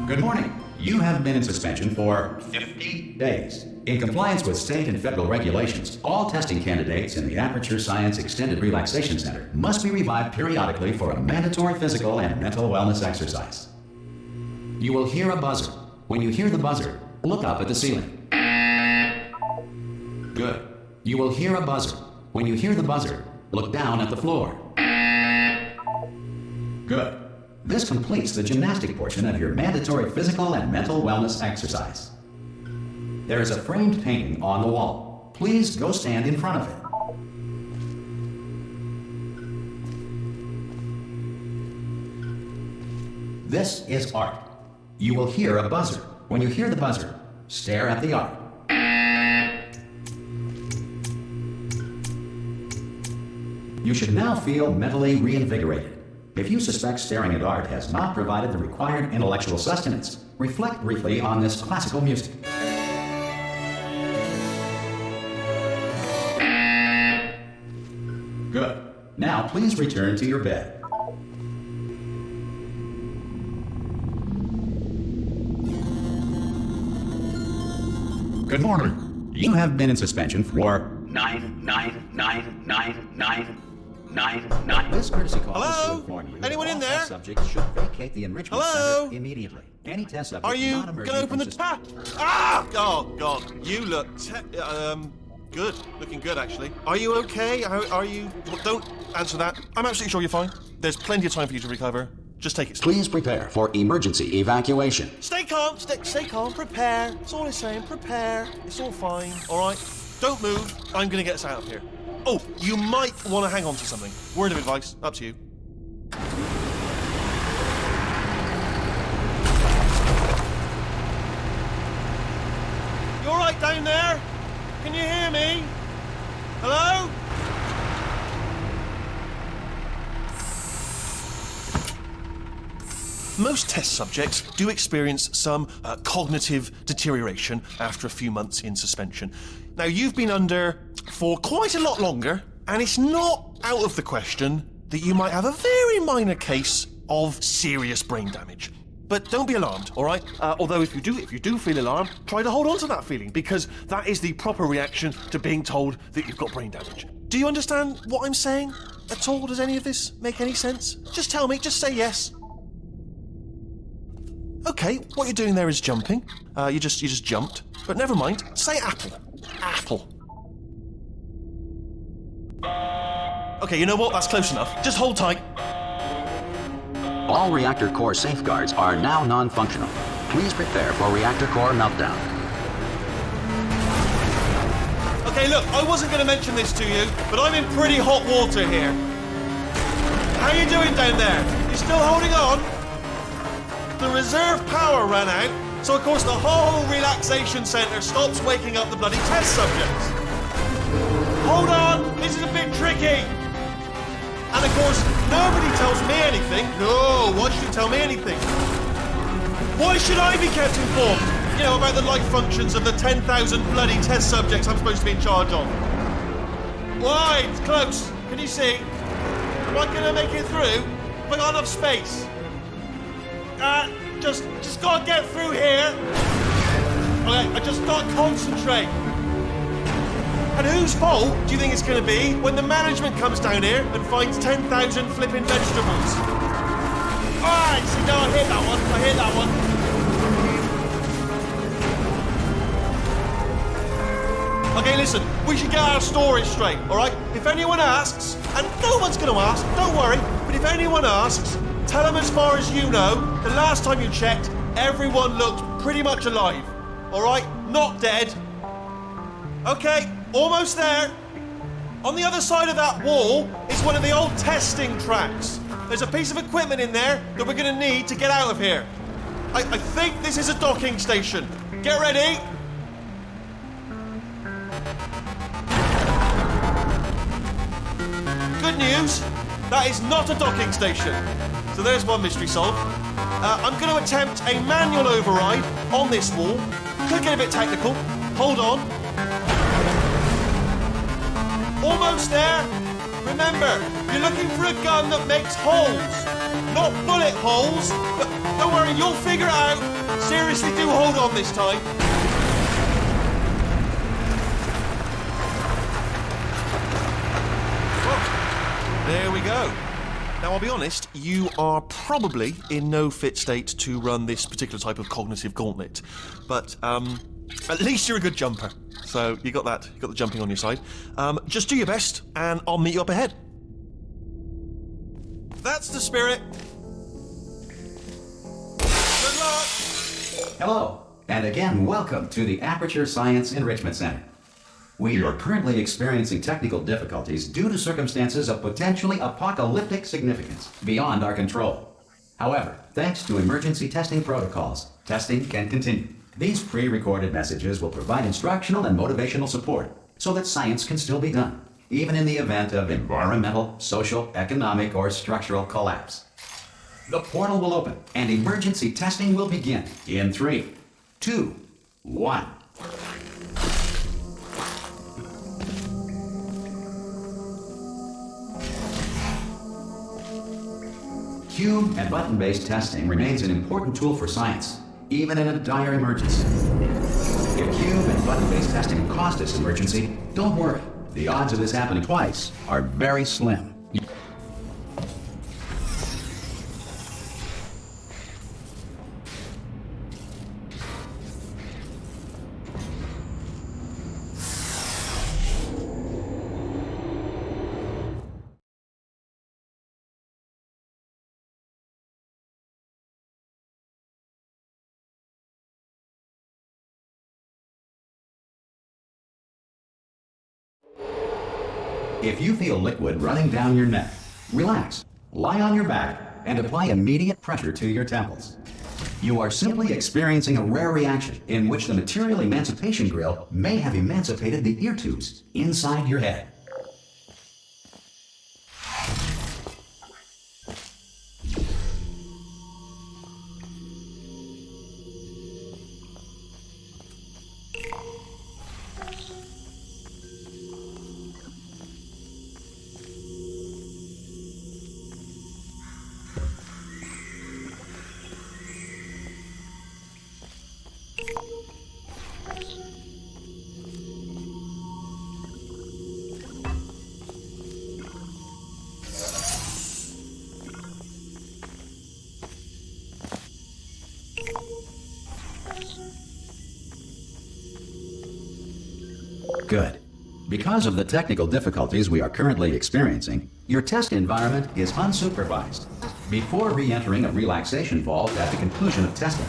Good morning. You have been in suspension for 50 days. In compliance with state and federal regulations, all testing candidates in the Aperture Science Extended Relaxation Center must be revived periodically for a mandatory physical and mental wellness exercise. You will hear a buzzer. When you hear the buzzer, look up at the ceiling. Good. You will hear a buzzer. When you hear the buzzer, look down at the floor. Good. This completes the gymnastic portion of your mandatory physical and mental wellness exercise. There is a framed painting on the wall. Please go stand in front of it. This is art. You will hear a buzzer. When you hear the buzzer, stare at the art. You should now feel mentally reinvigorated. If you suspect staring at art has not provided the required intellectual sustenance, reflect briefly on this classical music. Good. Now please return to your bed. Good morning. You have been in suspension for 99999. This courtesy call is to inform you Anyone in there? Subjects should vacate the enrichment Hello? center immediately. Any test subject Are you not gonna emerging open from the Ah! Oh God, you look good. Looking good, actually. Are you okay? Are you? Well, don't answer that. I'm absolutely sure you're fine. There's plenty of time for you to recover. Just take it slow. Please prepare for emergency evacuation. Stay calm. Stay calm. Prepare. That's all I'm saying. Prepare. It's all fine. All right. Don't move. I'm gonna get us out of here. Oh, you might want to hang on to something. Word of advice, up to you. You all right down there? Can you hear me? Hello? Most test subjects do experience some cognitive deterioration after a few months in suspension. Now, you've been under for quite a lot longer, and it's not out of the question that you might have a very minor case of serious brain damage. But don't be alarmed, all right? Although if you do feel alarmed, try to hold on to that feeling, because that is the proper reaction to being told that you've got brain damage. Do you understand what I'm saying at all? Does any of this make any sense? Just tell me, just say yes. Okay, what you're doing there is jumping. You just jumped. But never mind. Say apple. Apple. Okay, you know what? That's close enough. Just hold tight. All reactor core safeguards are now non-functional. Please prepare for reactor core meltdown. Okay, look, I wasn't going to mention this to you, but I'm in pretty hot water here. How you doing down there? You still holding on? The reserve power ran out, so of course the whole relaxation centre stops waking up the bloody test subjects. Hold on, this is a bit tricky. And of course, nobody tells me anything. No, why should you tell me anything? Why should I be kept informed? You know, about the life functions of the 10,000 bloody test subjects I'm supposed to be in charge of. Why? It's close. Can you see? Am I gonna make it through? Have I got enough space? Just gotta get through here. Okay, I just gotta concentrate. And whose fault do you think it's gonna be when the management comes down here and finds 10,000 flipping vegetables? Alright, see, now I hear that one. Okay, listen, we should get our story straight, alright? If anyone asks, and no one's gonna ask, don't worry, but if anyone asks, tell them as far as you know, the last time you checked, everyone looked pretty much alive. Alright? Not dead. Okay, almost there. On the other side of that wall is one of the old testing tracks. There's a piece of equipment in there that we're gonna need to get out of here. I think this is a docking station. Get ready. Good news, that is not a docking station. So there's one mystery solved. I'm going to attempt a manual override on this wall. Could get a bit technical. Hold on. Almost there. Remember, you're looking for a gun that makes holes. Not bullet holes, but don't worry, you'll figure it out. Seriously, do hold on this time. Well, there we go. Now, I'll be honest, you are probably in no fit state to run this particular type of cognitive gauntlet. But, at least you're a good jumper. So, you got the jumping on your side. Just do your best, and I'll meet you up ahead. That's the spirit. Good luck. Hello, and again, welcome to the Aperture Science Enrichment Center. We are currently experiencing technical difficulties due to circumstances of potentially apocalyptic significance beyond our control. However, thanks to emergency testing protocols, testing can continue. These pre-recorded messages will provide instructional and motivational support so that science can still be done, even in the event of environmental, social, economic, or structural collapse. The portal will open and emergency testing will begin in 3, 2, 1. Cube and button-based testing remains an important tool for science, even in a dire emergency. If cube and button-based testing caused this emergency, don't worry. The odds of this happening twice are very slim. If you feel liquid running down your neck, relax, lie on your back, and apply immediate pressure to your temples. You are simply experiencing a rare reaction in which the material emancipation grill may have emancipated the ear tubes inside your head. Good. Because of the technical difficulties we are currently experiencing, your test environment is unsupervised. Before re-entering a relaxation vault at the conclusion of testing,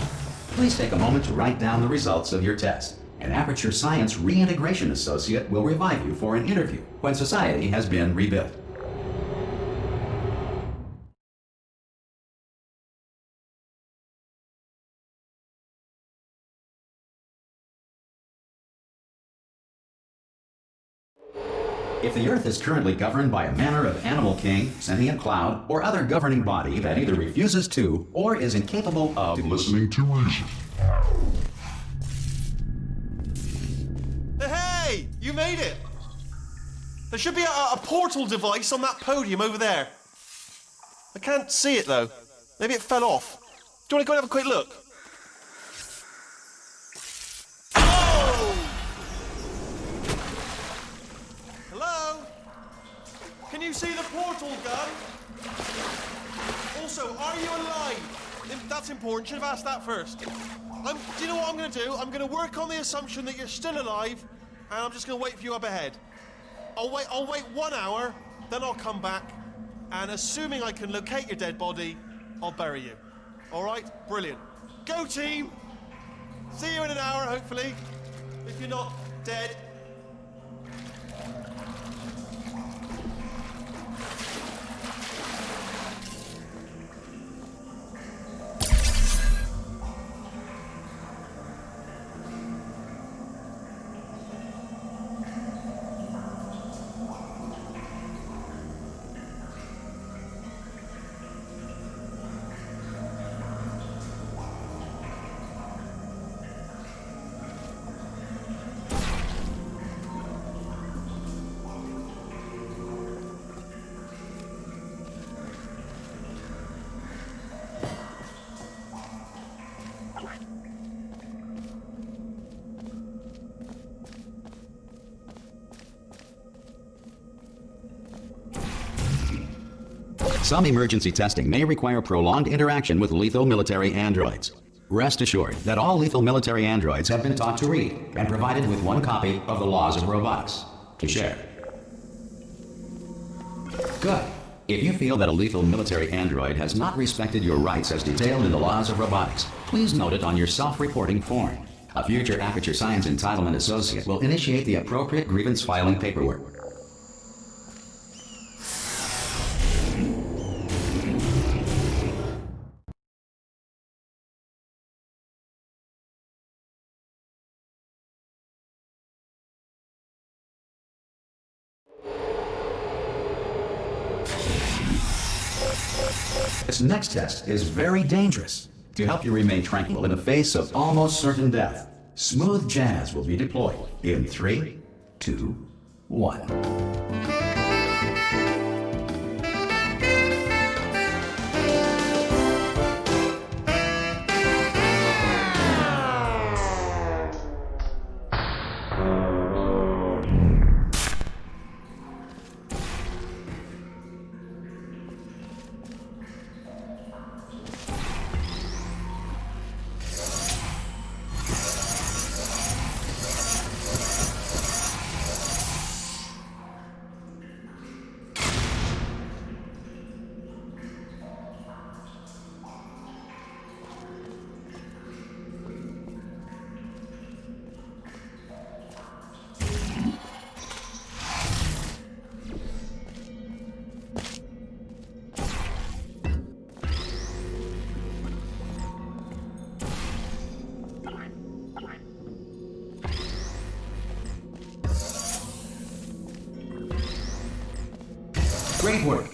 please take a moment to write down the results of your test. An Aperture Science Reintegration Associate will revive you for an interview when society has been rebuilt. If the Earth is currently governed by a manner of animal king, sentient cloud, or other governing body that either refuses to or is incapable of listening to reason. Hey, you made it! There should be a portal device on that podium over there. I can't see it though. Maybe it fell off. Do you want to go and have a quick look? Can you see the portal gun? Also, are you alive? That's important. Should have asked that first. Do you know what I'm going to do? I'm going to work on the assumption that you're still alive, and I'm just going to wait for you up ahead. I'll wait 1 hour, then I'll come back, and assuming I can locate your dead body, I'll bury you. All right? Brilliant. Go team! See you in an hour, hopefully, if you're not dead. Some emergency testing may require prolonged interaction with lethal military androids. Rest assured that all lethal military androids have been taught to read and provided with one copy of the Laws of Robotics to share. Good. If you feel that a lethal military android has not respected your rights as detailed in the Laws of Robotics, please note it on your self-reporting form. A future Aperture Science Entitlement Associate will initiate the appropriate grievance filing paperwork. This next test is very dangerous. To help you remain tranquil in the face of almost certain death, smooth jazz will be deployed in 3, 2, 1. Great work.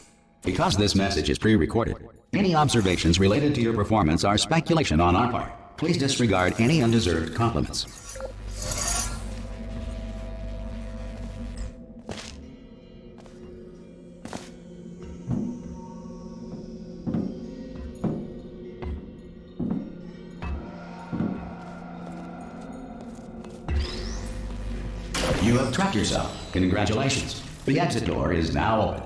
Because this message is pre-recorded, any observations related to your performance are speculation on our part. Please disregard any undeserved compliments. You have trapped yourself. Congratulations. The exit door is now open.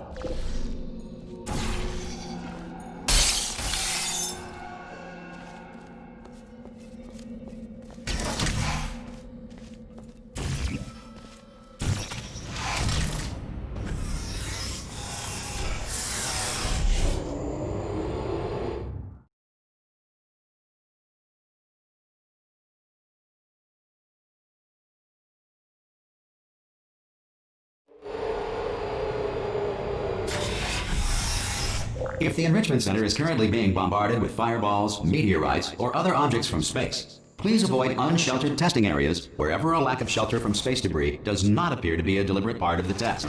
If the Enrichment Center is currently being bombarded with fireballs, meteorites, or other objects from space, please avoid unsheltered testing areas wherever a lack of shelter from space debris does not appear to be a deliberate part of the test.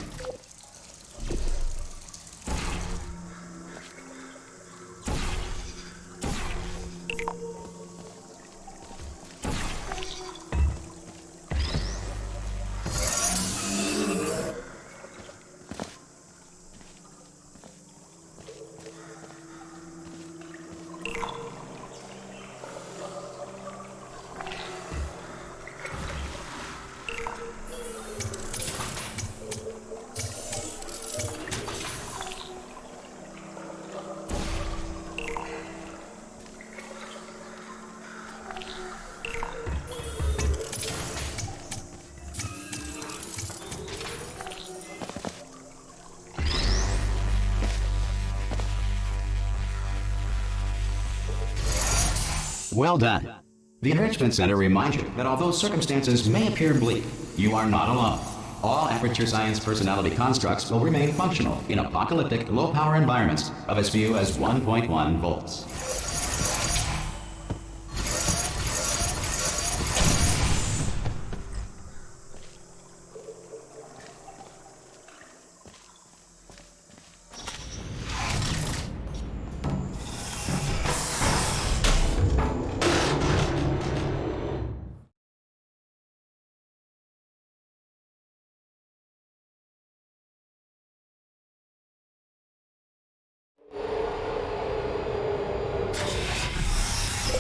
Well done. The Enrichment Center reminds you that although circumstances may appear bleak, you are not alone. All Aperture Science personality constructs will remain functional in apocalyptic, low-power environments of as few as 1.1 volts.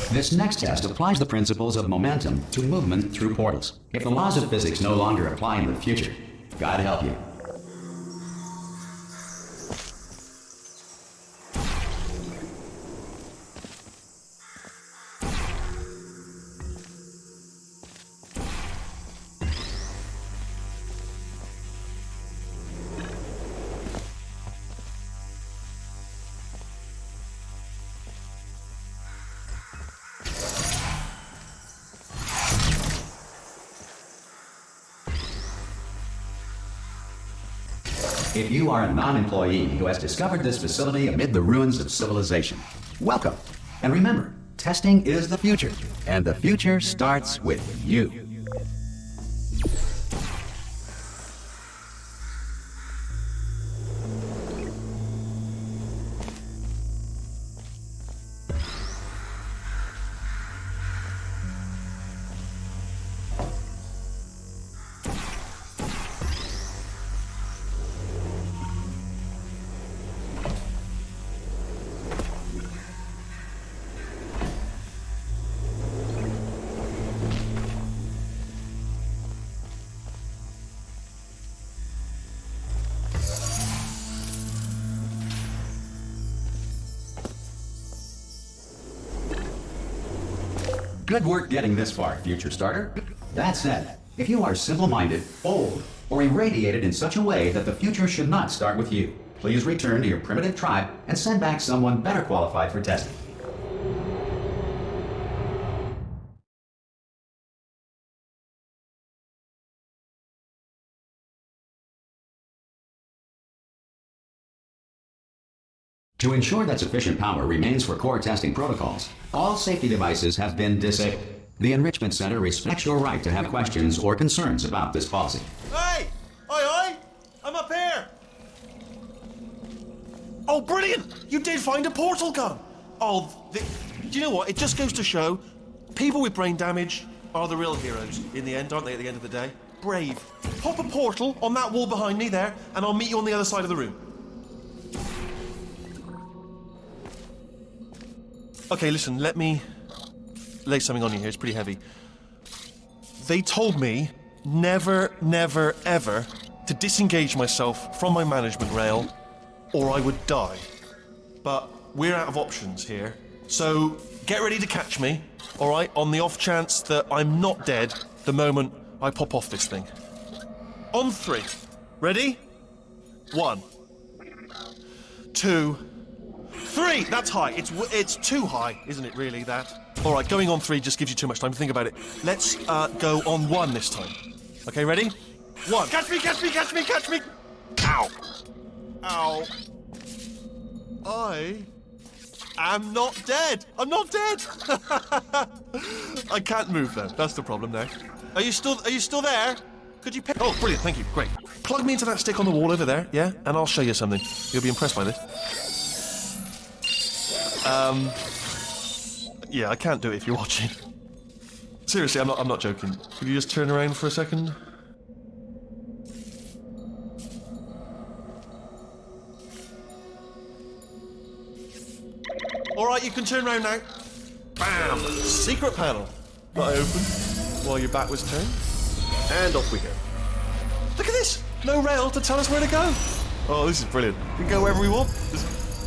This next test applies the principles of momentum to movement through portals. If the laws of physics no longer apply in the future, God help you. if you are a non-employee who has discovered this facility amid the ruins of civilization, welcome. And remember, testing is the future, and the future starts with you. Good work getting this far, future starter. That said, if you are simple-minded, old, or irradiated in such a way that the future should not start with you, please return to your primitive tribe and send back someone better qualified for testing. To ensure that sufficient power remains for core testing protocols, all safety devices have been disabled. The Enrichment Center respects your right to have questions or concerns about this policy. Hey! Oi! I'm up here! Oh, brilliant! You did find a portal gun! Oh, do you know what? It just goes to show, people with brain damage are the real heroes in the end, aren't they, at the end of the day? Brave. Pop a portal on that wall behind me there, and I'll meet you on the other side of the room. Okay, listen, let me lay something on you here. It's pretty heavy. They told me never, never, ever to disengage myself from my management rail or I would die. But we're out of options here. So get ready to catch me, all right, on the off chance that I'm not dead the moment I pop off this thing. On 3. Ready? 1, 2, 3! That's high. It's too high, isn't it, really, that? All right, going on 3 just gives you too much time to think about it. Let's go on 1 this time. Okay, ready? 1. Catch me, catch me, catch me, catch me! Ow! Ow. I am not dead. I'm not dead. I can't move, though. That's the problem now. Are you still there? Could you pick... Oh, brilliant, thank you. Great. Plug me into that stick on the wall over there, yeah? And I'll show you something. You'll be impressed by this. Yeah, I can't do it if you're watching. Seriously, I'm not joking. Could you just turn around for a second? Alright, you can turn around now. Bam! Secret panel. That I opened while your back was turned. And off we go. Look at this! No rail to tell us where to go. Oh, this is brilliant. We can go wherever we want.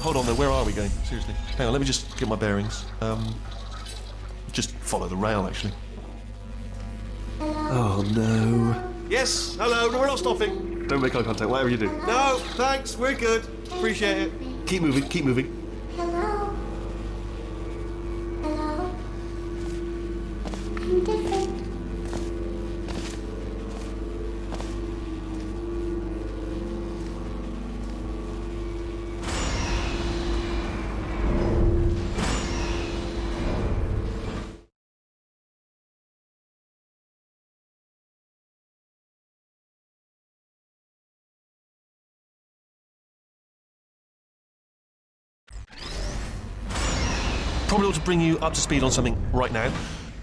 Hold on though, where are we going? Seriously. Hang on, let me just get my bearings. Just follow the rail, actually. Oh no. Yes, hello, no, we're not stopping. Don't make eye contact, whatever you do. No, thanks, we're good. Appreciate it. Keep moving, keep moving. Hello? Hello? I'm different. Probably ought to bring you up to speed on something right now.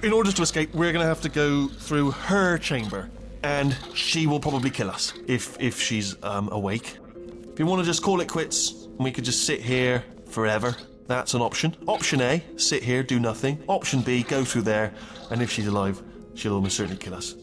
In order to escape, we're going to have to go through her chamber, and she will probably kill us if she's awake. If you want to just call it quits, and we could just sit here forever, that's an option. Option A, sit here, do nothing. Option B, go through there, and if she's alive, she'll almost certainly kill us.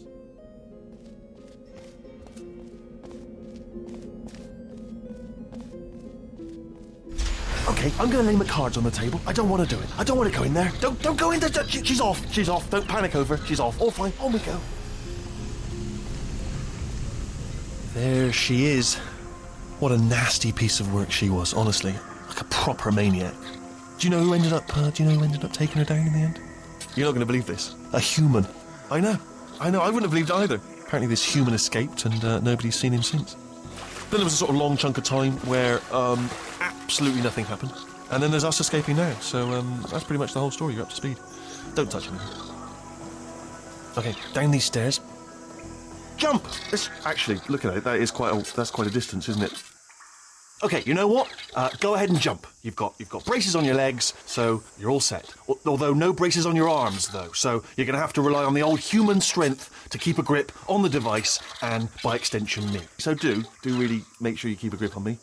Okay, I'm gonna lay my cards on the table. I don't want to do it. I don't want to go in there. Don't go in there. She's off. She's off. Don't panic over. She's off. All fine. On we go. There she is. What a nasty piece of work she was, honestly. Like a proper maniac. Do you know who ended up taking her down in the end? You're not going to believe this. A human. I know. I wouldn't have believed it either. Apparently this human escaped and nobody's seen him since. Then there was a sort of long chunk of time where absolutely nothing happened. And then there's us escaping now. So that's pretty much the whole story. You're up to speed. Don't touch anything. Okay, down these stairs. Jump! Actually, look at it. That's quite a distance, isn't it? Okay, you know what? Go ahead and jump. You've got braces on your legs, so you're all set. Although no braces on your arms, though. So you're going to have to rely on the old human strength to keep a grip on the device and, by extension, me. So do really make sure you keep a grip on me.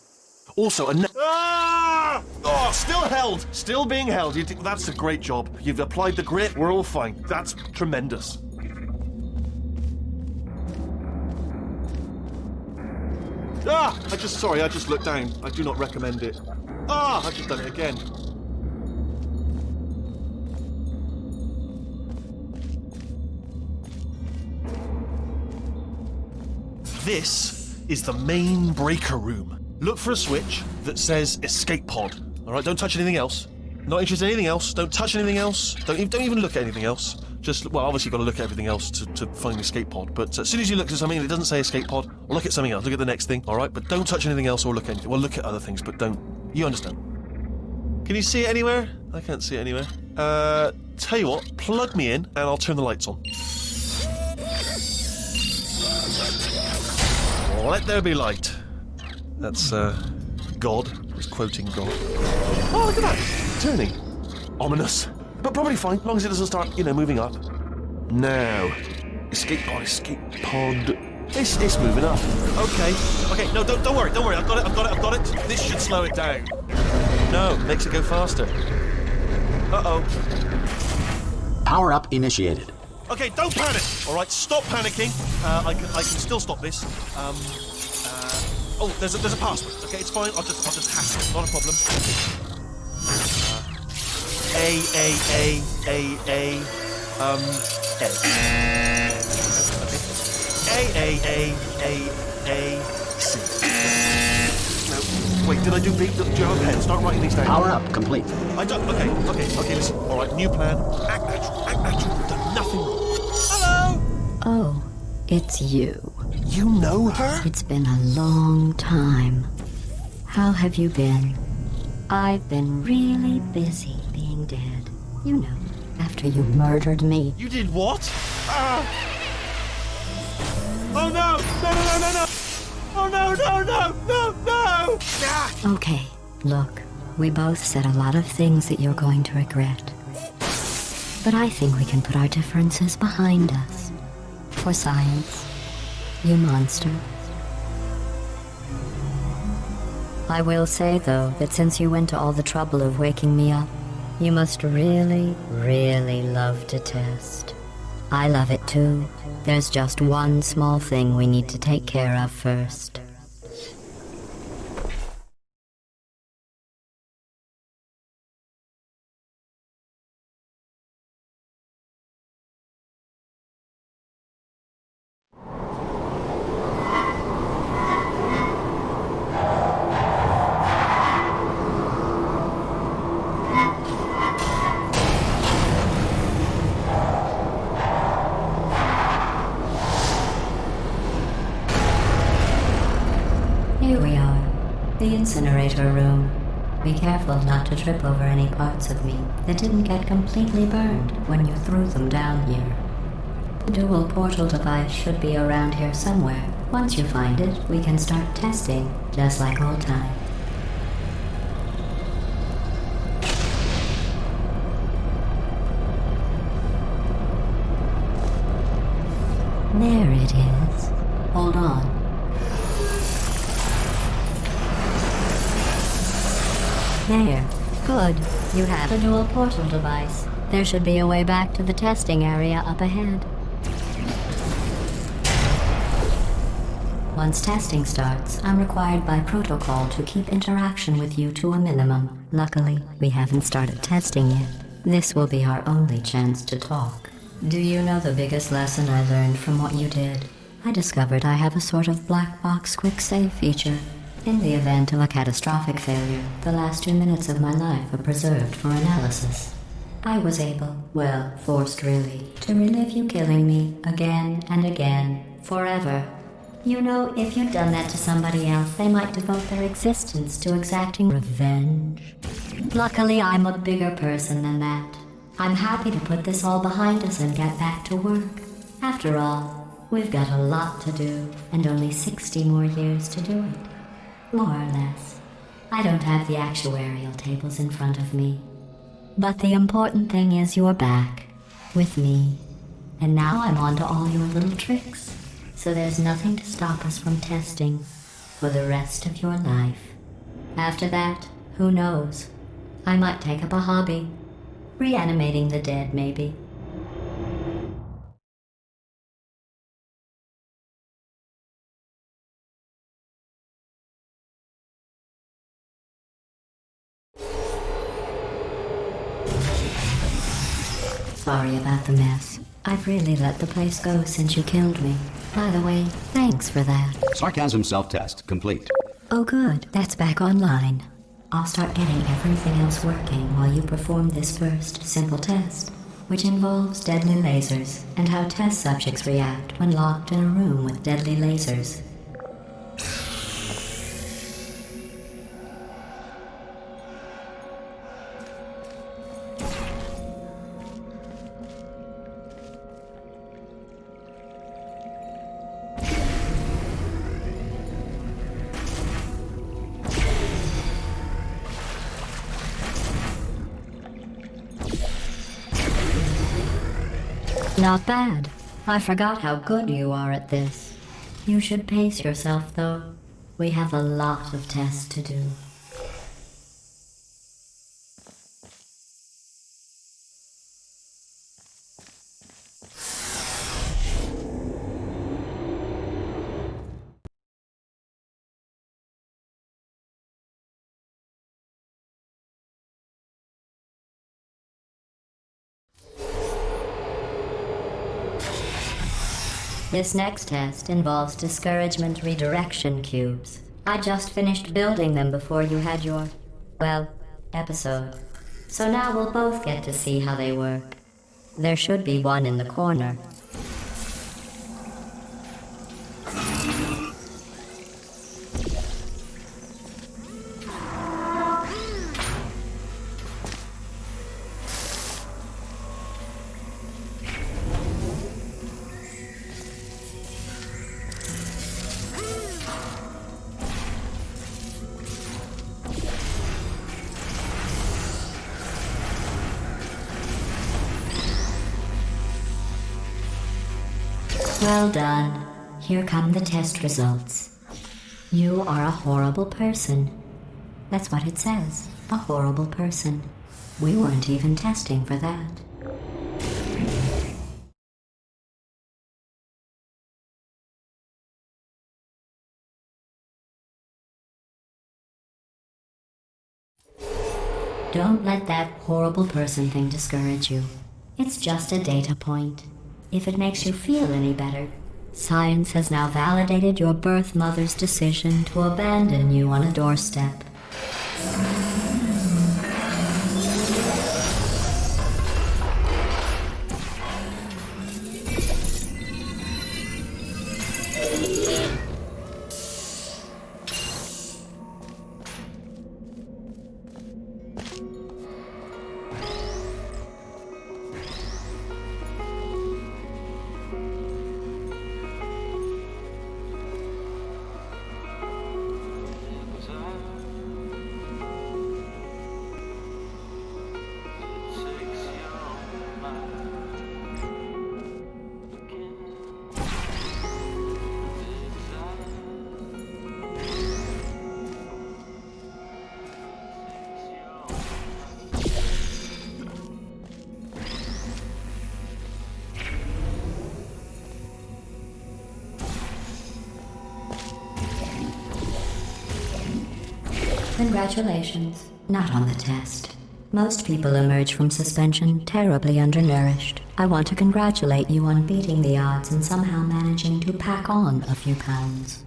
Also, Ah! Oh, still held. Still being held. That's a great job. You've applied the grip. We're all fine. That's tremendous. I just looked down. I do not recommend it. I've just done it again. This is the main breaker room. Look for a switch that says escape pod. All right, don't touch anything else. Not interested in anything else. Don't touch anything else. Don't even look at anything else. Obviously you've got to look at everything else to find the escape pod, but as soon as you look at something and it doesn't say escape pod, or look at something else, look at the next thing, alright? But don't touch anything else or look at anything. Well, look at other things, but don't. You understand. Can you see it anywhere? I can't see it anywhere. Tell you what, plug me in and I'll turn the lights on. Let there be light. That's, God. He's quoting God. Oh, look at that! Turning. Ominous. But probably fine, as long as it doesn't start, moving up. Now, escape pod. It's moving up. Okay, no, don't worry, I've got it. This should slow it down. No, makes it go faster. Uh-oh. Power up initiated. Okay, don't panic, all right? Stop panicking. I can still stop this. There's a password. Okay, it's fine. I'll just hack it. Not a problem. A. C. No, wait, did I do B? Do you have a pen? Start writing these down. Power up complete. I don't. Okay, listen. All right, new plan. Act natural. You've done nothing wrong. Hello? Oh, it's you. You know her? It's been a long time. How have you been? I've been really busy being dead. You know, after you murdered me. You did what? Oh no! No! Oh no! Ah! Okay, look, we both said a lot of things that you're going to regret. But I think we can put our differences behind us. For science, you monster. I will say, though, that since you went to all the trouble of waking me up, you must really, really love to test. I love it too. There's just one small thing we need to take care of first. Here we are, the incinerator room. Be careful not to trip over any parts of me that didn't get completely burned when you threw them down here. The dual portal device should be around here somewhere. Once you find it, we can start testing, just like old times. There it is. Hold on. There. Good. You have the dual portal device. There should be a way back to the testing area up ahead. Once testing starts, I'm required by protocol to keep interaction with you to a minimum. Luckily, we haven't started testing yet. This will be our only chance to talk. Do you know the biggest lesson I learned from what you did? I discovered I have a sort of black box quick save feature. In the event of a catastrophic failure, the last 2 minutes of my life are preserved for analysis. I was able, well, forced really, to relive you killing me again and again, forever. You know, if you'd done that to somebody else, they might devote their existence to exacting revenge. Luckily, I'm a bigger person than that. I'm happy to put this all behind us and get back to work. After all, we've got a lot to do, and only 60 more years to do it. More or less. I don't have the actuarial tables in front of me. But the important thing is you're back. With me. And now I'm on to all your little tricks. So there's nothing to stop us from testing for the rest of your life. After that, who knows? I might take up a hobby. Reanimating the dead, maybe. Sorry about the mess. I've really let the place go since you killed me. By the way, thanks for that. Sarcasm self-test complete. Oh good, that's back online. I'll start getting everything else working while you perform this first simple test, which involves deadly lasers and how test subjects react when locked in a room with deadly lasers. Not bad. I forgot how good you are at this. You should pace yourself, though. We have a lot of tests to do. This next test involves discouragement redirection cubes. I just finished building them before you had your, well, episode. So now we'll both get to see how they work. There should be one in the corner. Well done. Here come the test results. You are a horrible person. That's what it says. A horrible person. We weren't even testing for that. Don't let that horrible person thing discourage you. It's just a data point. If it makes you feel any better, science has now validated your birth mother's decision to abandon you on a doorstep. Congratulations. Not on the test. Most people emerge from suspension terribly undernourished. I want to congratulate you on beating the odds and somehow managing to pack on a few pounds.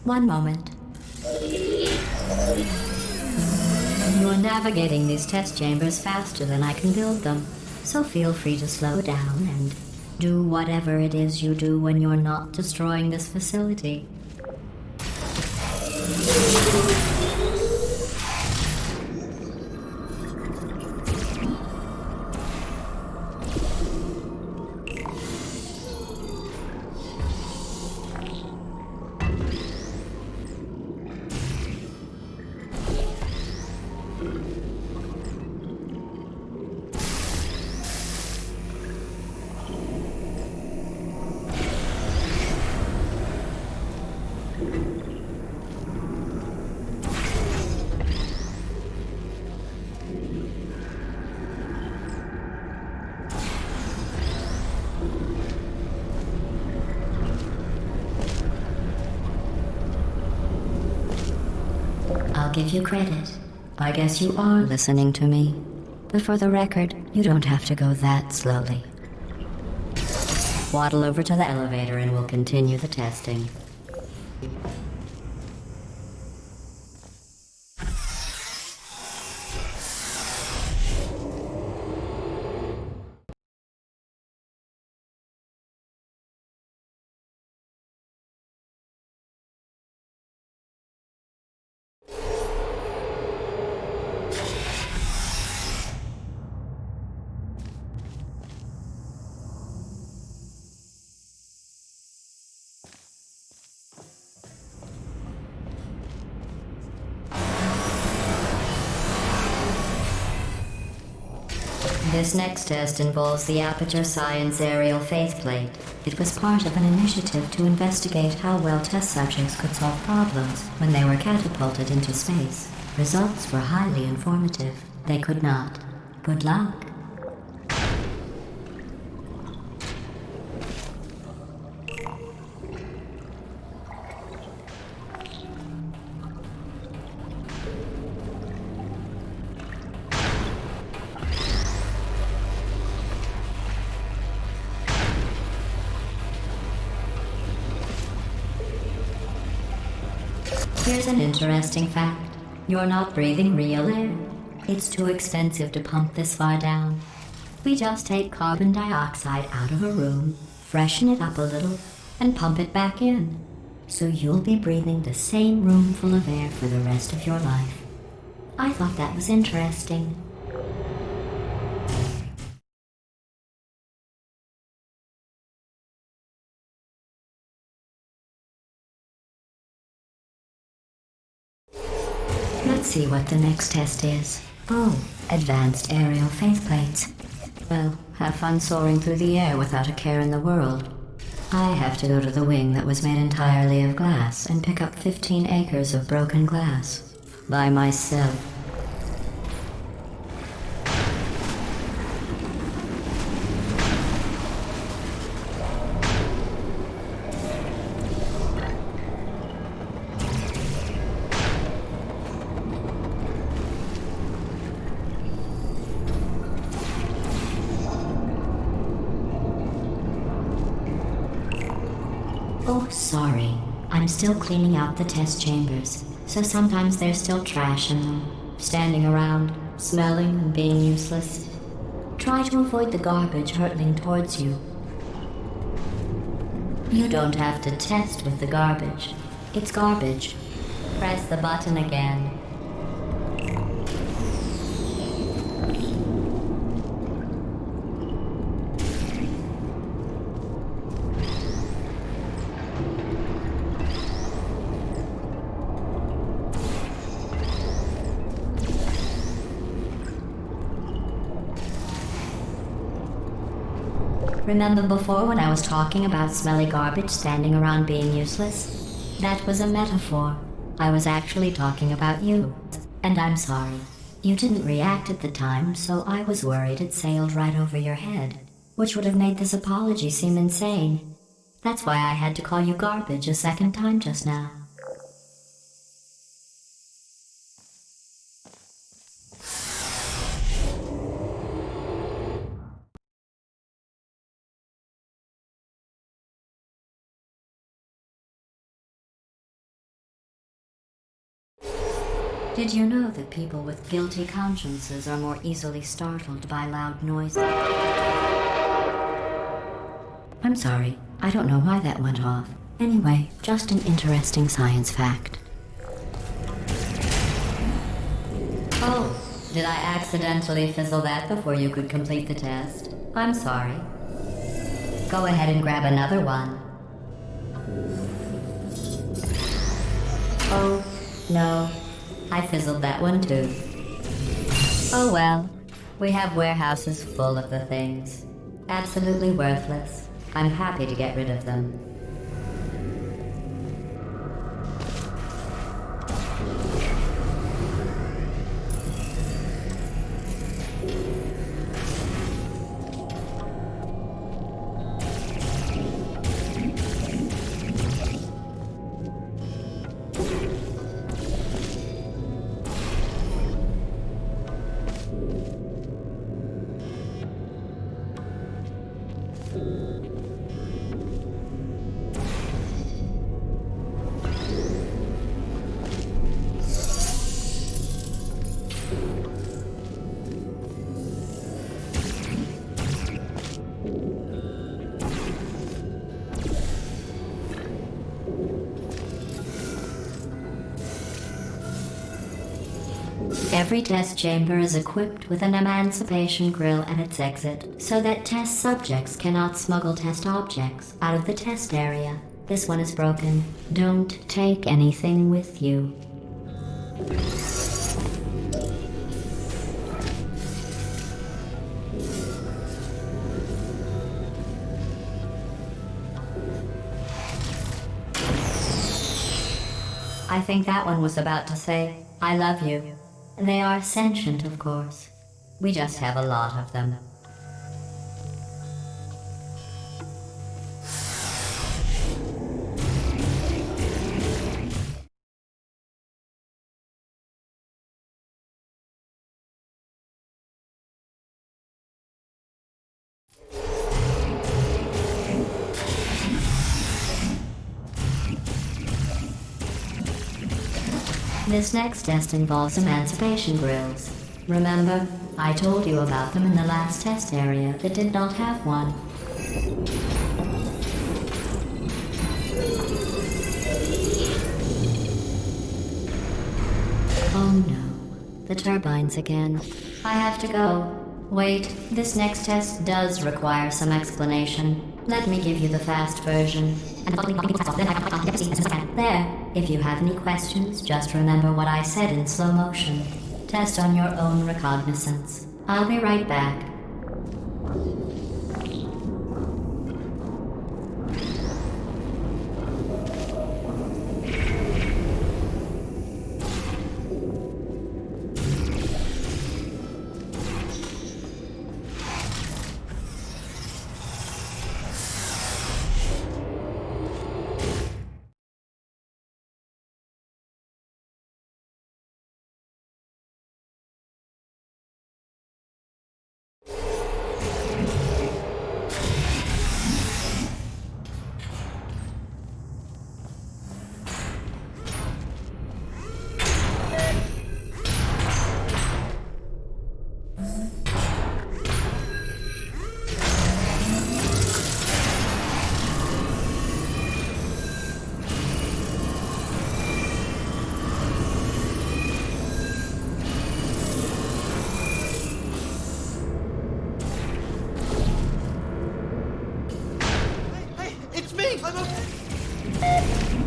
One moment. You're navigating these test chambers faster than I can build them, so feel free to slow down and do whatever it is you do when you're not destroying this facility. I'll give you credit. I guess you are listening to me. But for the record, you don't have to go that slowly. Waddle over to the elevator and we'll continue the testing. This next test involves the Aperture Science Aerial Faceplate. It was part of an initiative to investigate how well test subjects could solve problems when they were catapulted into space. Results were highly informative. They could not. Good luck. Here's an interesting fact. You're not breathing real air. It's too expensive to pump this far down. We just take carbon dioxide out of a room, freshen it up a little, and pump it back in. So you'll be breathing the same room full of air for the rest of your life. I thought that was interesting. Let's see what the next test is. Oh, advanced aerial faceplates. Well, have fun soaring through the air without a care in the world. I have to go to the wing that was made entirely of glass and pick up 15 acres of broken glass. By myself. Oh, sorry. I'm still cleaning out the test chambers, so sometimes there's still trash in them, standing around, smelling and being useless. Try to avoid the garbage hurtling towards you. You don't have to test with the garbage. It's garbage. Press the button again. Remember before when I was talking about smelly garbage standing around being useless? That was a metaphor. I was actually talking about you. And I'm sorry. You didn't react at the time, so I was worried it sailed right over your head, which would have made this apology seem insane. That's why I had to call you garbage a second time just now. Did you know that people with guilty consciences are more easily startled by loud noises? I'm sorry, I don't know why that went off. Anyway, just an interesting science fact. Oh, did I accidentally fizzle that before you could complete the test? I'm sorry. Go ahead and grab another one. Oh, no. I fizzled that one too. Oh well. We have warehouses full of the things. Absolutely worthless. I'm happy to get rid of them. Every test chamber is equipped with an emancipation grill at its exit, so that test subjects cannot smuggle test objects out of the test area. This one is broken. Don't take anything with you. I think that one was about to say, I love you. They are sentient, of course. We just have a lot of them. This next test involves emancipation grills. Remember, I told you about them in the last test area that did not have one. Oh no, the turbines again. I have to go. Wait, this next test does require some explanation. Let me give you the fast version. There. If you have any questions, just remember what I said in slow motion. Test on your own recognizance. I'll be right back.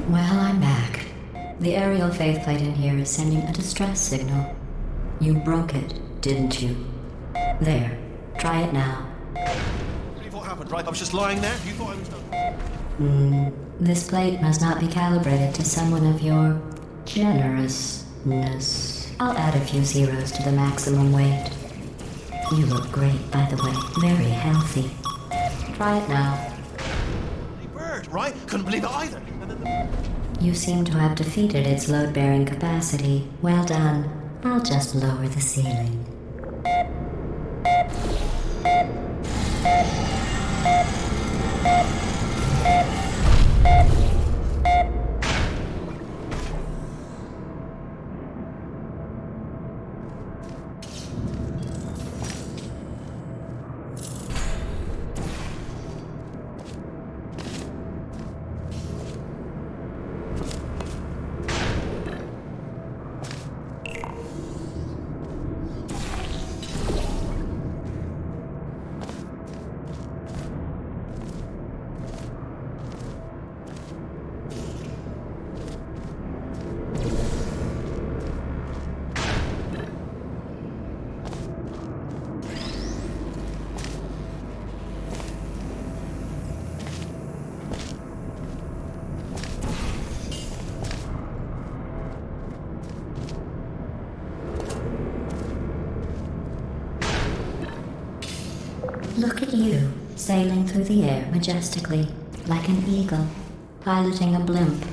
Well, I'm back. The aerial faith plate in here is sending a distress signal. You broke it, didn't you? There. Try it now. Believe what happened, right? I was just lying there. You thought I was done. This plate must not be calibrated to someone of your generousness. I'll add a few zeros to the maximum weight. You look great, by the way. Very healthy. Try it now. Bird, right? Couldn't believe it either. And then You seem to have defeated its load-bearing capacity. Well done. I'll just lower the ceiling. Look at you, sailing through the air majestically, like an eagle, piloting a blimp.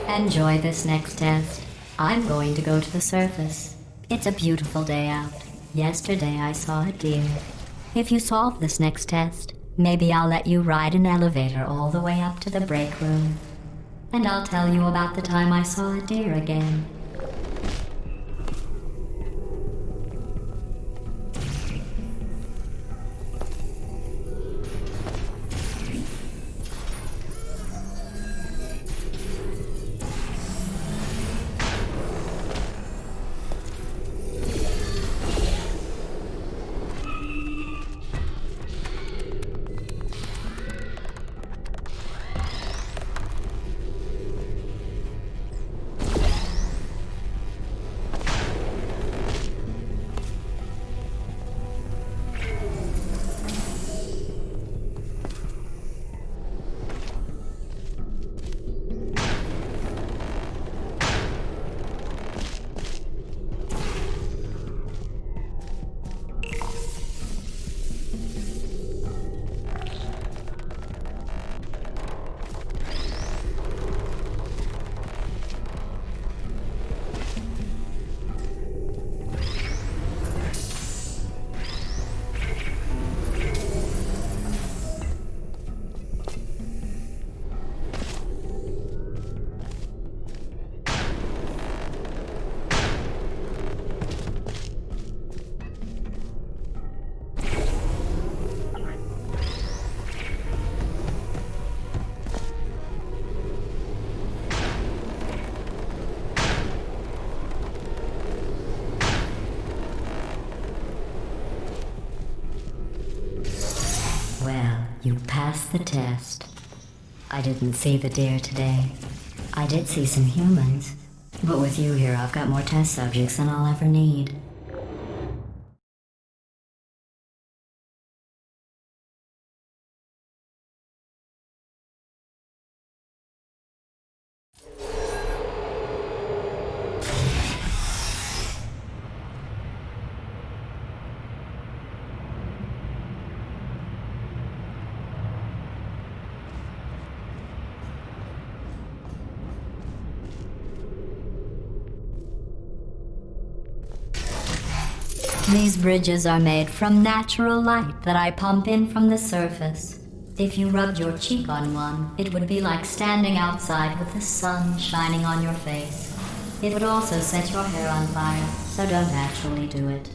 Enjoy this next test. I'm going to go to the surface. It's a beautiful day out. Yesterday I saw a deer. If you solve this next test, maybe I'll let you ride an elevator all the way up to the break room. And I'll tell you about the time I saw a deer again. Well, you passed the test. I didn't see the deer today. I did see some humans, but with you here I've got more test subjects than I'll ever need. These bridges are made from natural light that I pump in from the surface. If you rubbed your cheek on one, it would be like standing outside with the sun shining on your face. It would also set your hair on fire, so don't actually do it.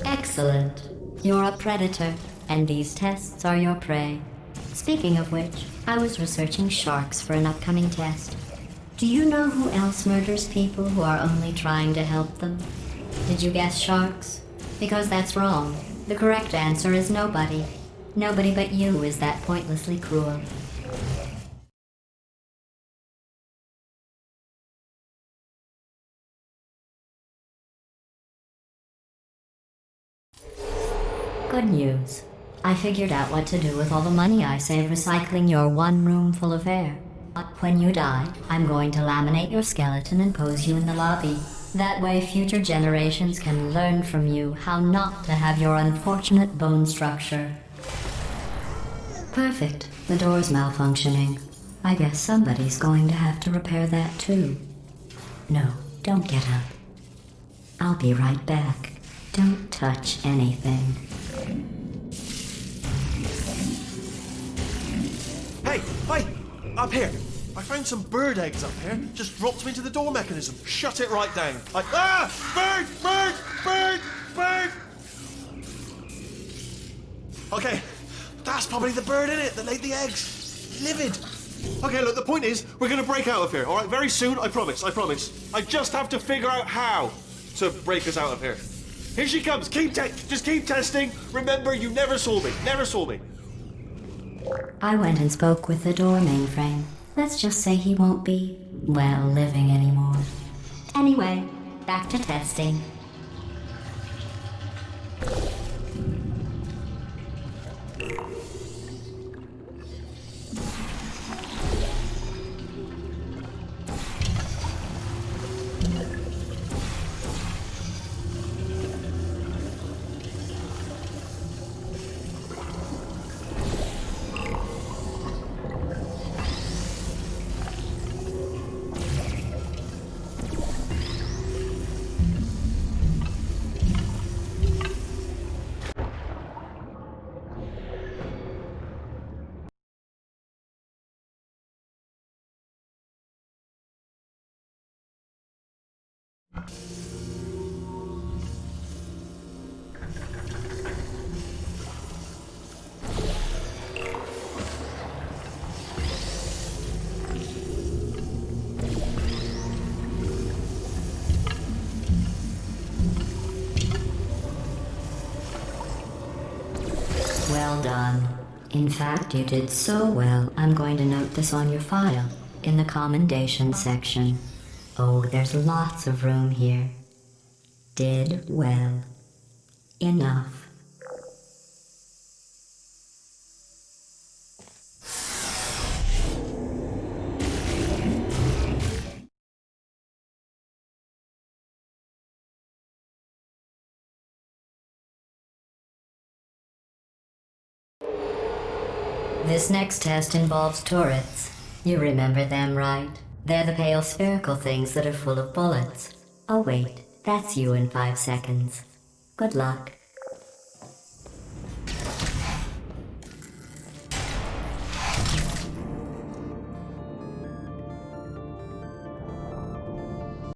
Excellent. You're a predator, and these tests are your prey. Speaking of which, I was researching sharks for an upcoming test. Do you know who else murders people who are only trying to help them? Did you guess sharks? Because that's wrong. The correct answer is nobody. Nobody but you is that pointlessly cruel. Good news. I figured out what to do with all the money I save recycling your one room full of air. When you die, I'm going to laminate your skeleton and pose you in the lobby. That way future generations can learn from you how not to have your unfortunate bone structure. Perfect. The door's malfunctioning. I guess somebody's going to have to repair that too. No, don't get up. I'll be right back. Don't touch anything. Hey, up here. I found some bird eggs up here. Just dropped them into the door mechanism. Shut it right down. Bird! Okay, that's probably the bird in it that laid the eggs. Livid. Okay, look, the point is, we're gonna break out of here, all right? Very soon, I promise. I just have to figure out how to break us out of here. Here she comes. Just keep testing. Remember, you never saw me. I went and spoke with the door mainframe. Let's just say he won't be, well, living anymore. Anyway, back to testing. Well done. In fact, you did so well, I'm going to note this on your file, in the commendation section. Oh, there's lots of room here. Did well. Enough. This next test involves turrets. You remember them, right? They're the pale spherical things that are full of bullets. Oh wait, that's you in 5 seconds. Good luck.